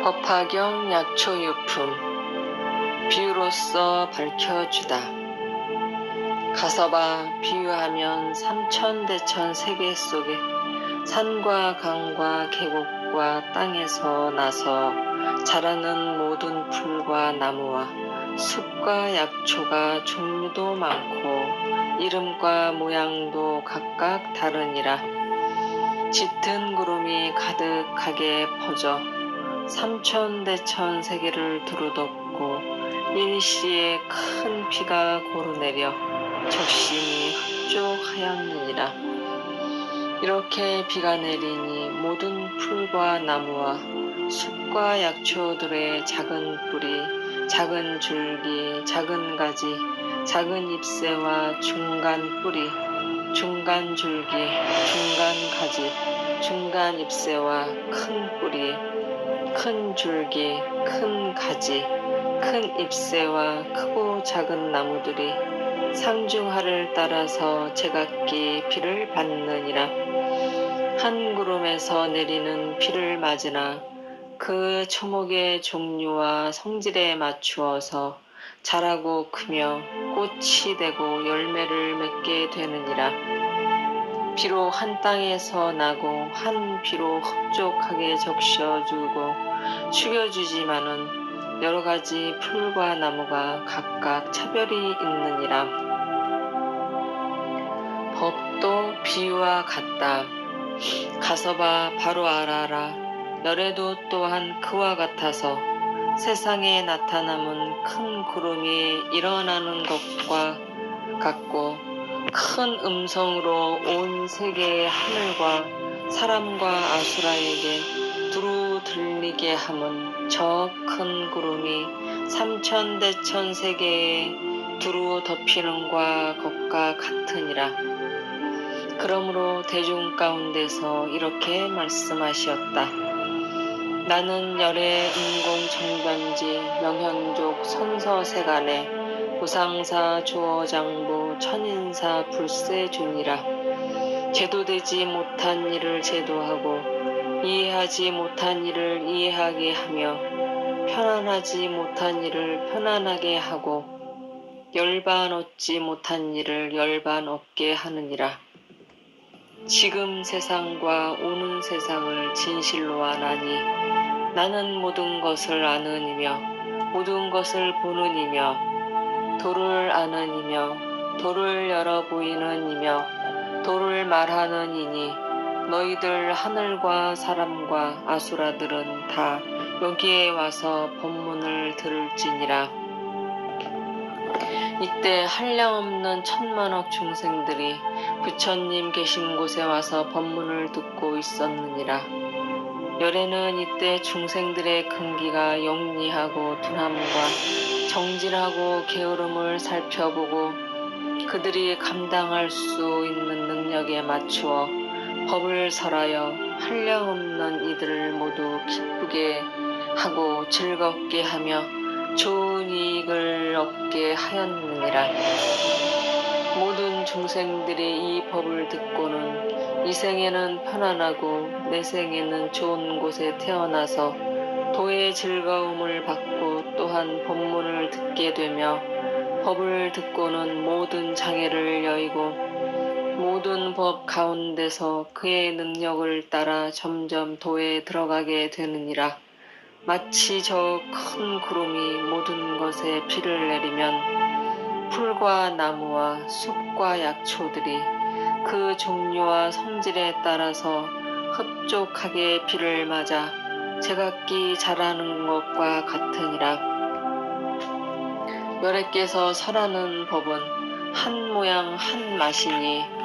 법화경 약초유품 비유로써 밝혀주다. 가서봐 비유하면 삼천대천 세계 속에 산과 강과 계곡과 땅에서 나서 자라는 모든 풀과 나무와 숲과 약초가 종류도 많고 이름과 모양도 각각 다르니라. 짙은 구름이 가득하게 퍼져 삼천대천 세계를 두루덮고 일시에 큰 비가 고르내려 적심이 흡족하였느니라. 이렇게 비가 내리니 모든 풀과 나무와 숲과 약초들의 작은 뿌리, 작은 줄기, 작은 가지, 작은 잎새와 중간 뿌리, 중간 줄기, 중간 가지, 중간 잎새와 큰 뿌리, 큰 줄기, 큰 가지, 큰 잎새와 크고 작은 나무들이 상중하를 따라서 제각기 비를 받느니라. 한 구름에서 내리는 비를 맞으나 그 초목의 종류와 성질에 맞추어서 자라고 크며 꽃이 되고 열매를 맺게 되느니라. 비로 한 땅에서 나고 한 비로 흡족하게 적셔주고 죽여주지만은 여러 가지 풀과 나무가 각각 차별이 있느니라. 법도 비유와 같다. 가서봐 바로 알아라. 열애도 또한 그와 같아서 세상에 나타남은 큰 구름이 일어나는 것과 같고 큰 음성으로 온 세계의 하늘과 사람과 아수라에게 두루 들리게 함은 저 큰 구름이 삼천대천 세계에 두루 덮이는과 것과 같으니라. 그러므로 대중 가운데서 이렇게 말씀하시었다. 나는 열의 음공정변지 명현족 선서세간에 무상사 조어장부 천인사 불세주니라. 제도되지 못한 일을 제도하고 이해하지 못한 일을 이해하게 하며 편안하지 못한 일을 편안하게 하고 열반 얻지 못한 일을 열반 얻게 하느니라. 지금 세상과 오는 세상을 진실로 아나니 나는 모든 것을 아는 이며 모든 것을 보는 이며 도를 아는 이며 도를 열어 보이는 이며 도를 말하는 이니 너희들 하늘과 사람과 아수라들은 다 여기에 와서 법문을 들을지니라. 이때 한량없는 천만억 중생들이 부처님 계신 곳에 와서 법문을 듣고 있었느니라. 열애는 이때 중생들의 근기가 영리하고 둔함과 정진하고 게으름을 살펴보고 그들이 감당할 수 있는 능력에 맞추어 법을 설하여 한량없는 이들을 모두 기쁘게 하고 즐겁게 하며 좋은 이익을 얻게 하였느니라. 모든 중생들이 이 법을 듣고는 이 생에는 편안하고 내 생에는 좋은 곳에 태어나서 도의 즐거움을 받고 또한 법문을 듣게 되며 법을 듣고는 모든 장애를 여의고 모든 법 가운데서 그의 능력을 따라 점점 도에 들어가게 되느니라. 마치 저 큰 구름이 모든 것에 비를 내리면 풀과 나무와 숲과 약초들이 그 종류와 성질에 따라서 흡족하게 비를 맞아 제각기 자라는 것과 같으니라. 열애께서 설하는 법은 한 모양 한 맛이니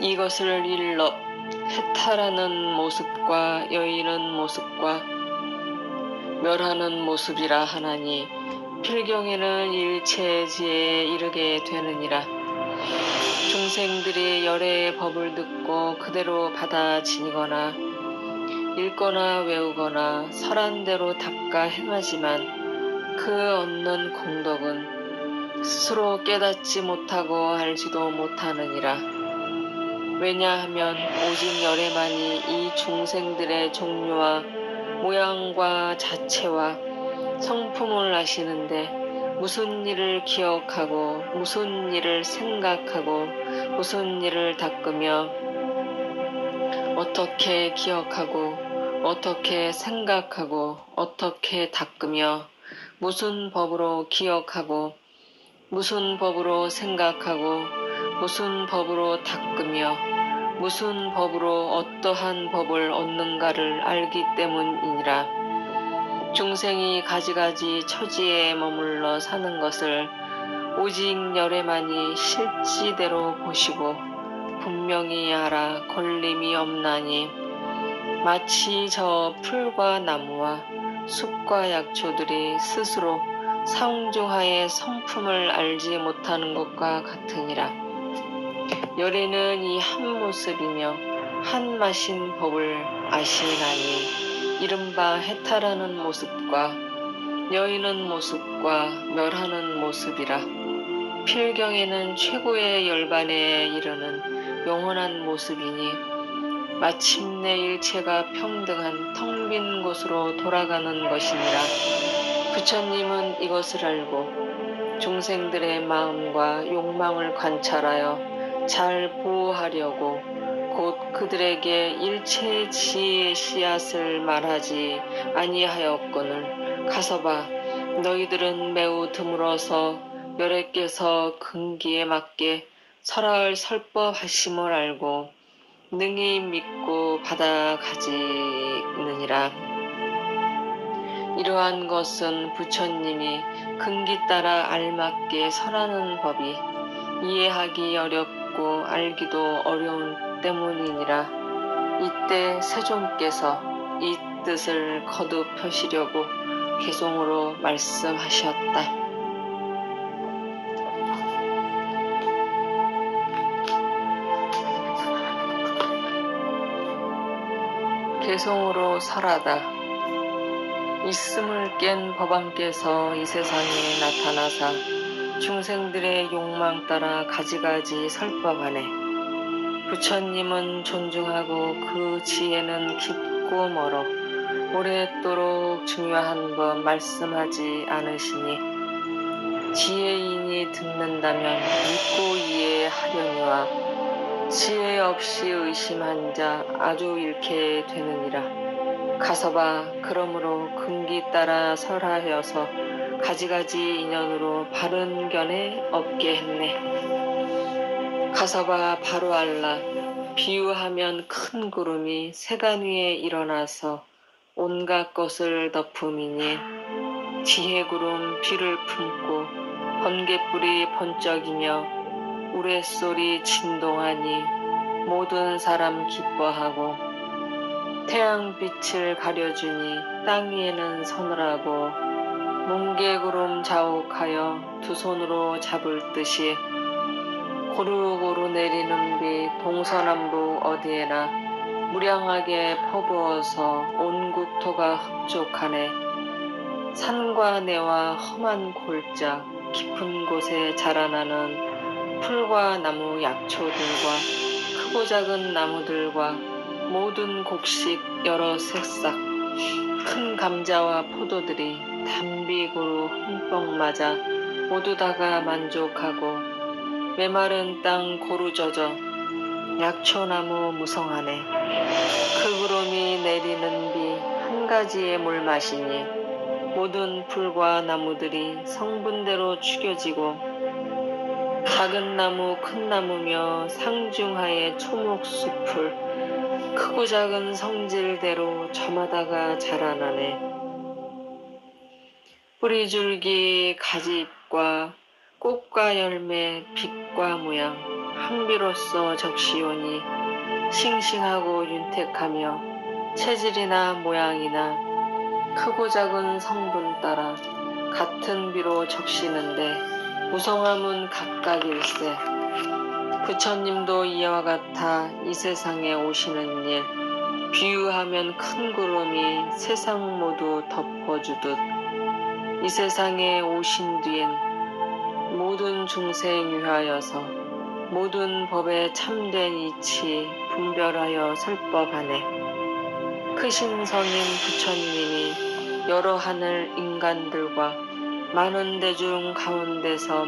이것을 일러 해탈하는 모습과 여의는 모습과 멸하는 모습이라 하나니 필경에는 일체지에 이르게 되느니라. 중생들이 열애의 법을 듣고 그대로 받아 지니거나 읽거나 외우거나 설한 대로 닦아 행하지만 그 얻는 공덕은 스스로 깨닫지 못하고 알지도 못하느니라. 왜냐하면 오직 열애만이 이 중생들의 종류와 모양과 자체와 성품을 아시는데 무슨 일을 기억하고 무슨 일을 생각하고 무슨 일을 닦으며 어떻게 기억하고 어떻게 생각하고 어떻게 닦으며 무슨 법으로 기억하고 무슨 법으로 생각하고 무슨 법으로 닦으며 무슨 법으로 어떠한 법을 얻는가를 알기 때문이니라. 중생이 가지가지 처지에 머물러 사는 것을 오직 열애만이 실지대로 보시고 분명히 알아 걸림이 없나니 마치 저 풀과 나무와 숲과 약초들이 스스로 상중하의 성품을 알지 못하는 것과 같으니라. 열애는 이 한 모습이며 한 맛인 법을 아시나니 이른바 해탈하는 모습과 여의는 모습과 멸하는 모습이라. 필경에는 최고의 열반에 이르는 영원한 모습이니 마침내 일체가 평등한 텅 빈 곳으로 돌아가는 것이니라. 부처님은 이것을 알고 중생들의 마음과 욕망을 관찰하여 잘 보호하려고 곧 그들에게 일체 지혜의 씨앗을 말하지 아니하였거늘 가서 봐. 너희들은 매우 드물어서 열애께서 근기에 맞게 설할 설법하심을 알고 능히 믿고 받아가지느니라. 이러한 것은 부처님이 근기 따라 알맞게 설하는 법이 이해하기 어렵고 알기도 어려운 때문이니라. 이때 세존께서 이 뜻을 거듭하시려고 개송으로 말씀하셨다. 개송으로 설하다. 있음을 깬 법왕께서 이 세상에 나타나사 중생들의 욕망 따라 가지가지 설법하네. 부처님은 존중하고 그 지혜는 깊고 멀어 오랫도록 중요한 법 말씀하지 않으시니 지혜인이 듣는다면 믿고 이해하려니와 지혜 없이 의심한 자 아주 잃게 되느니라. 가서 봐. 그러므로 근기 따라 설하여서 가지가지 인연으로 바른 견해 없게 했네. 가서 봐. 바로 알라. 비유하면 큰 구름이 세간 위에 일어나서 온갖 것을 덮음이니 지혜구름 비를 품고 번갯불이 번쩍이며 우레소리 진동하니 모든 사람 기뻐하고 태양빛을 가려주니 땅 위에는 서늘하고 뭉게구름 자욱하여 두 손으로 잡을 듯이 고루고루 내리는 비 동서남북 어디에나 무량하게 퍼부어서 온 국토가 흡족하네. 산과 내와 험한 골짜 깊은 곳에 자라나는 풀과 나무 약초들과 크고 작은 나무들과 모든 곡식 여러 새싹 큰 감자와 포도들이 단비고로 흠뻑 맞아 모두 다가 만족하고 메마른 땅 고루 젖어 약초나무 무성하네. 그 구름이 내리는 비 한 가지의 물맛이니 모든 풀과 나무들이 성분대로 축여지고 작은 나무 큰 나무며 상중하의 초목숲을 크고 작은 성질대로 저마다가 자라나네. 뿌리줄기 가지잎과 꽃과 열매 빛과 모양 한비로써 적시오니 싱싱하고 윤택하며 체질이나 모양이나 크고 작은 성분 따라 같은 비로 적시는데 무성함은 각각일세. 부처님도 이와 같아 이 세상에 오시는 일 비유하면 큰 구름이 세상 모두 덮어주듯 이 세상에 오신 뒤엔 모든 중생 위하여서 모든 법에 참된 이치 분별하여 설법하네. 크신 성인 부처님이 여러 하늘 인간들과 많은 대중 가운데서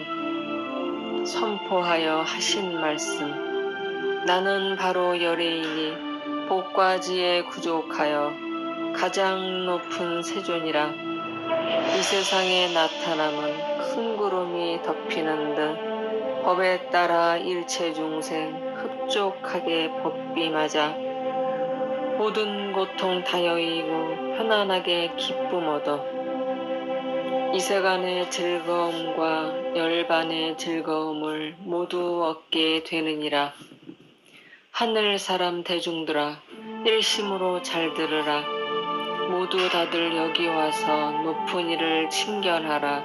선포하여 하신 말씀. 나는 바로 열애이니 복과 지에 구족하여 가장 높은 세존이라. 이 세상에 나타남은 큰 구름이 덮이는 듯 법에 따라 일체 중생 흡족하게 법비맞아 모든 고통 다여이고 편안하게 기쁨 얻어 이 세간의 즐거움과 열반의 즐거움을 모두 얻게 되느니라. 하늘 사람 대중들아 일심으로 잘 들으라. 모두 다들 여기 와서 높은 이를 칭견하라.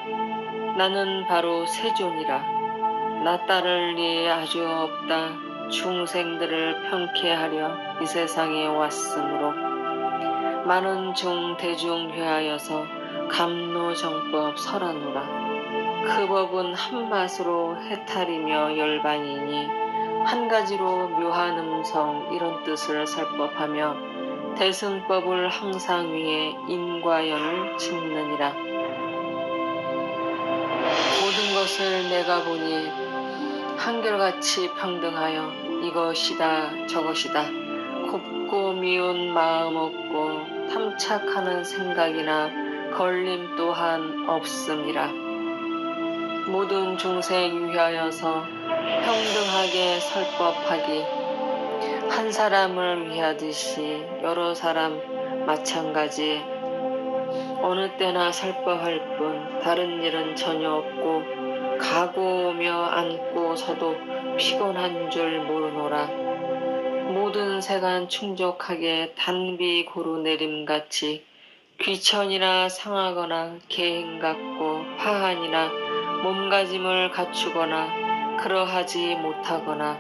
나는 바로 세존이라. 나 따를 리 아주 없다. 중생들을 평쾌하려 이 세상에 왔으므로 많은 중 대중회하여서 감노정법 설하노라. 그 법은 한 맛으로 해탈이며 열반이니 한 가지로 묘한 음성 이런 뜻을 설법하며 대승법을 항상 위해 인과 연을 짓느니라. 모든 것을 내가 보니 한결같이 평등하여 이것이다 저것이다 곱고 미운 마음 없고 탐착하는 생각이나 걸림 또한 없음이라. 모든 중생 위하여서 평등하게 설법하기 한 사람을 위하듯이 여러 사람 마찬가지 어느 때나 설법할 뿐 다른 일은 전혀 없고 가고 오며 앉고 서도 피곤한 줄 모르노라. 모든 세간 충족하게 단비 고루 내림같이 귀천이나 상하거나 계행 같고 파한이나 몸가짐을 갖추거나 그러하지 못하거나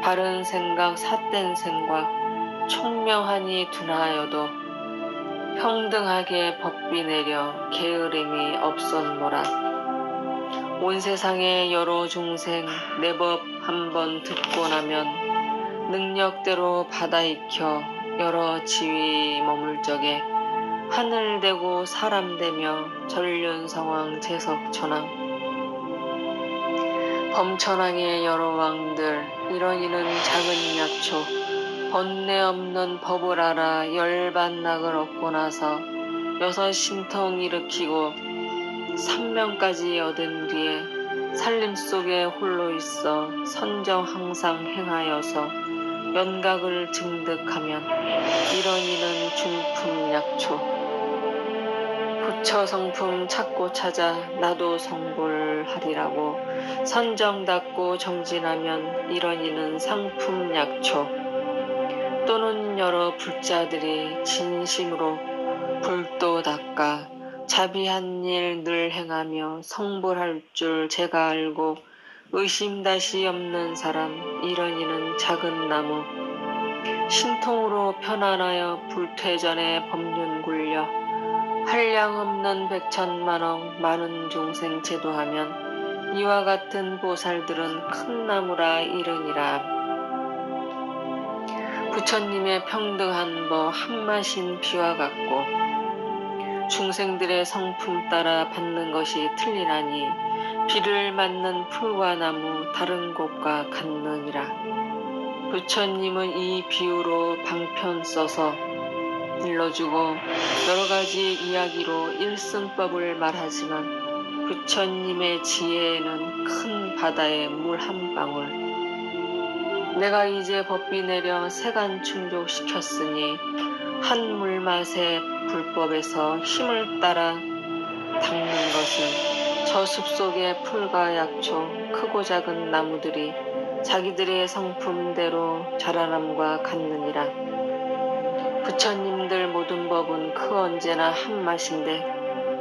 바른 생각 삿된 생과 총명하니 둔하여도 평등하게 법비 내려 게으름이 없었노라. 온 세상의 여러 중생 내 법 한 번 듣고 나면 능력대로 받아 익혀 여러 지위 머물 적에 하늘 되고 사람 되며 전륜성왕 제석천왕 범천왕의 여러 왕들 이러니는 작은 약초 번뇌 없는 법을 알아 열반낙을 얻고 나서 여섯 신통 일으키고 삼명까지 얻은 뒤에 살림 속에 홀로 있어 선정 항상 행하여서 연각을 증득하면 이러니는 중품 약초 부처 성품 찾고 찾아 나도 성불하리라고 선정닦고 정진하면 이러니는 상품 약초 또는 여러 불자들이 진심으로 불도 닦아 자비한 일 늘 행하며 성불할 줄 제가 알고 의심 다시 없는 사람 이러니는 작은 나무 신통으로 편안하여 불퇴전에 법륜 굴려 한량 없는 백천만억 많은 중생 제도하면 이와 같은 보살들은 큰 나무라 이르니라. 부처님의 평등한 법 한마신 비와 같고 중생들의 성품 따라 받는 것이 틀리나니 비를 맞는 풀과 나무 다른 곳과 같느니라. 부처님은 이 비유로 방편 써서 일러주고 여러 가지 이야기로 일승법을 말하지만 부처님의 지혜에는 큰 바다의 물 한 방울 내가 이제 법비 내려 세간 충족시켰으니 한 물맛의 불법에서 힘을 따라 닦는 것은 저 숲속의 풀과 약초 크고 작은 나무들이 자기들의 성품대로 자라남과 같느니라. 부처님들 모든 법은 그 언제나 한 맛인데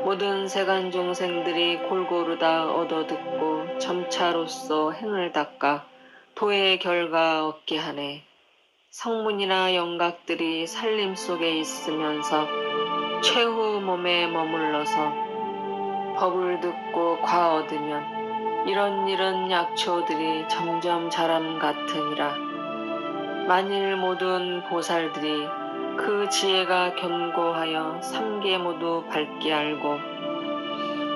모든 세간 중생들이 골고루 다 얻어듣고 점차로서 행을 닦아 도의 결과 얻게 하네. 성문이나 영각들이 살림 속에 있으면서 최후 몸에 머물러서 법을 듣고 과 얻으면 이런 약초들이 점점 자람 같으니라. 만일 모든 보살들이 그 지혜가 견고하여 삼계 모두 밝게 알고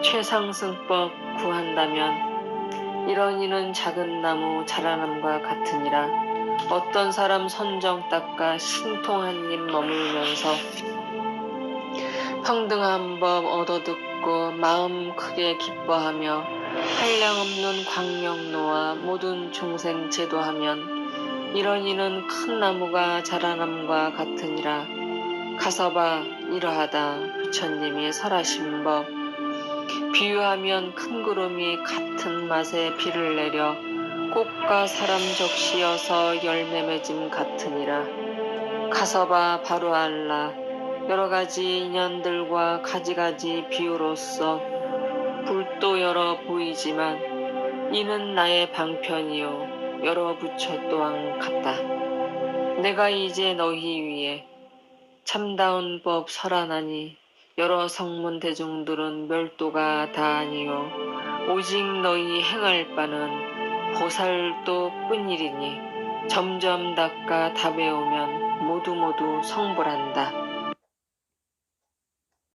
최상승법 구한다면 이런 이는 작은 나무 자라남과 같으니라. 어떤 사람 선정 닦아 신통한 입 머물면서 평등한 법 얻어듣고 마음 크게 기뻐하며 한량없는 광명 놓아 모든 중생 제도하면 이런 이는 큰 나무가 자라남과 같으니라. 가서 봐 이러하다. 부처님이 설하신 법 비유하면 큰 구름이 같은 맛에 비를 내려 꽃과 사람 적시어서 열매 맺음 같으니라. 가서 봐 바로 알라. 여러 가지 인연들과 가지가지 비유로서 불도 여러 보이지만 이는 나의 방편이요 여러 부처 또한 같다. 내가 이제 너희 위에 참다운 법 설하나니 여러 성문 대중들은 멸도가 다 아니요 오직 너희 행할 바는 보살도 뿐이리니 점점 닦아 다 배우면 모두 성불한다.